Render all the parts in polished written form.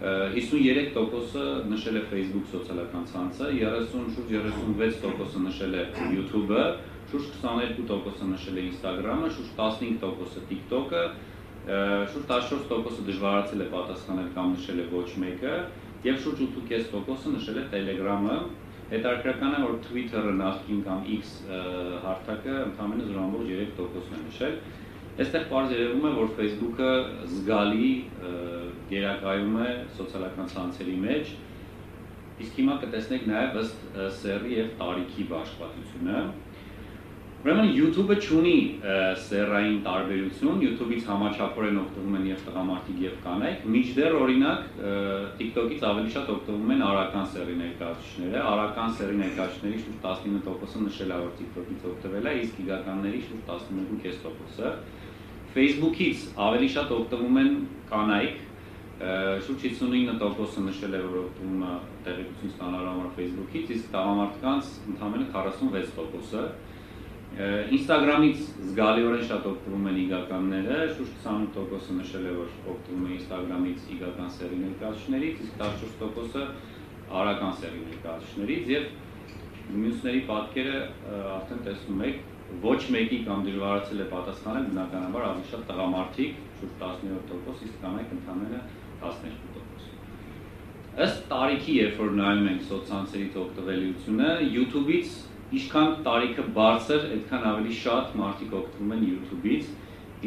53%-ը նշել է Facebook սոցիալական ցանցը, շուրջ 36%-ը նշել է YouTube-ը, շուրջ 22%-ը նշել է Instagram-ը, շուրջ 15%-ը TikTok-ը, շուրջ 14%-ը դժվարացել է պատասխանել կամ նշել է ոչ մեկը, եւ շուրջ 8.5%-ը նշել է Telegram-ը։ Հետաքրքրական է, որ Twitter-ը նախկին կամ X հարթակը ընդամենը 0.3%-ն է նշել։ Այստեղ պարզ երևում է, որ Facebook-ը զգալի գերակայում է սոցիալական ցանցերի մեջ, իսկ հիմա կտեսնենք նաև ըստ սեռի եւ տարիքի բաշխվածությունը։ Ուրեմն YouTube-ը չունի սեռային տարբերություն, YouTube-ից համաչափորեն օգտվում են եւ տղամարդիկ եւ կանայք, մինչդեռ օրինակ TikTok-ից ավելի շատ օգտվում են արական սեռի ներկայացուցիչները, արական սեռի ներկայացուցիչների շուրջ 19%-ը նշել է, որ TikTok-ից օգտվել է, իսկ գիգականների շուրջ 12.5%-ը։ Facebook-ից ավելի շատ օգտվում են կանայք, շուրջ 59%-ը նշել է, որ օգտվում է տեղեկություն ստանալու համար Facebook-ից, իսկ տղամարդկանց ընդամենը 46%-ը։ Instagram-ից զգալիորեն շատ օգտվում են իգականները, շուրջ 28%-ը նշել է, որ օգտվում է Instagram-ից իգական սեռի ներկայացուցիչներից, իսկ 14%-ը արական սեռի ներկայացուցիչներից եւ մյուսների պատկերը արդեն տեսնում եք, ոչ մեկի կամ դժվարացել է պատասխանել, բնականաբար ավելի շատ տղամարդիկ, շուրջ 17%, իսկ կանայք ընդամենը 12%։ Ըստ տարիքի, երբ որ նայում ենք սոցցանցերից օգտվելիությունը, YouTube-ից ինչքան տարիքը բարձր, այդքան ավելի շատ մարդիկ օգտվում են YouTube-ից,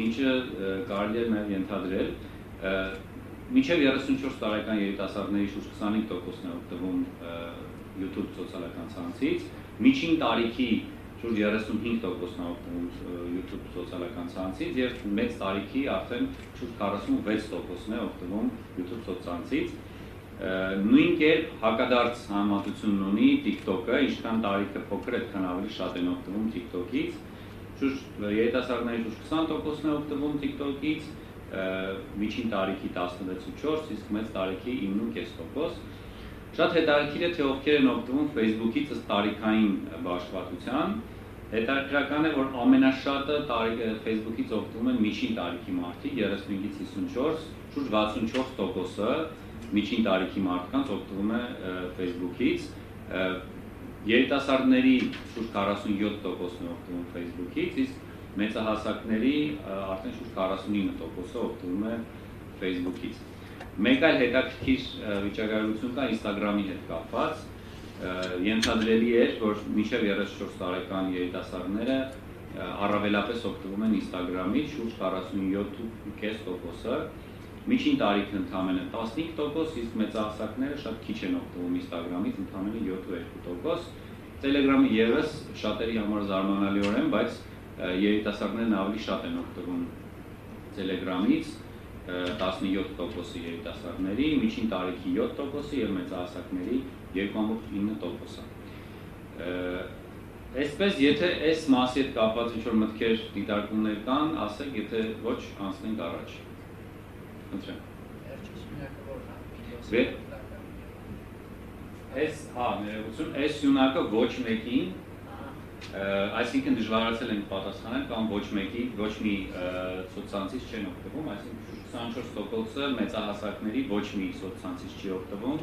ինչը կարելի է նաև ենթադրել։ Մինչև 34 տարեկան երիտասարդների շուրջ 25%-ն է օգտվում YouTube սոցիալական ցանցից, միջին տարիքի շուրջ 35%-ն է օգտվում YouTube սոցիալական ցանցից եւ մեծ տարիքի արդեն շուրջ 46%-ն է օգտվում YouTube սոցցանցից։ Նույն կերպ հակադարձ համեմատությունն ունի TikTok-ը, ինչքան տարիքը փոքր, այդքան ավելի շատ են օգտվում TikTok-ից։ Երիտասարդների շուրջ 20%-ն է օգտվում TikTok-ից, միջին տարիքի 16.4, իսկ մեծ տարիքի 9.5%։ Շատ հետաքրքիր է, թե ովքեր են օգտվում Facebook-ից ըստ տարիքային բաշխվածության։ Հետաքրքրական է, որ ամենաշատը Facebook-ից օգտվում են միջին տարիքի մարդիկ, 35-ից 54, շուրջ 64%-ը միջին տարիքի մարդկանց օգտվում է Facebook-ից, երիտասարդների շուրջ 47%-ն է օգտվում Facebook-ից, իսկ մեծահասակների արդեն շուրջ 49%-ը օգտվում է Facebook-ից։ Մեկ այլ հետաքրքիր վիճակագրություն կա Instagram-ի հետ կապված, ենթադրելի էր, որ մինչև 34 տարեկան երիտասարդները առավելապես օգտվում են Instagram-ից, շուրջ 47.5%-ը, միջին տարիքը ընդամենը 15%, իսկ մեծահասակները շատ քիչ են օգտվում Instagram-ից, ընդամենը 7.2%։ Telegram-ը ևս շատերի համար զարմանալիորեն, բայց երիտասարդներն ավելի շատ են օգտվում Telegram-ից, 17%-ը երիտասարդների, միջին տարիքի 7%-ը եւ մեծահասակների 2.9%-ը։ Այսպես, եթե այս մասի հետ կապված ինչ-որ մտքեր, դիտարկումներ կան, ասեք, եթե ոչ, անցնենք առաջ։ Խնդրեմ։ Ներողություն, այս սյունակը ոչ մեկին, այսինքն դժվարացել ենք պատասխանել կամ ոչ մի սոցցանցից չեն օգտվում, այսինքն 24%-ը մեծահասակների ոչ մի սոցցանցից չի օգտվում,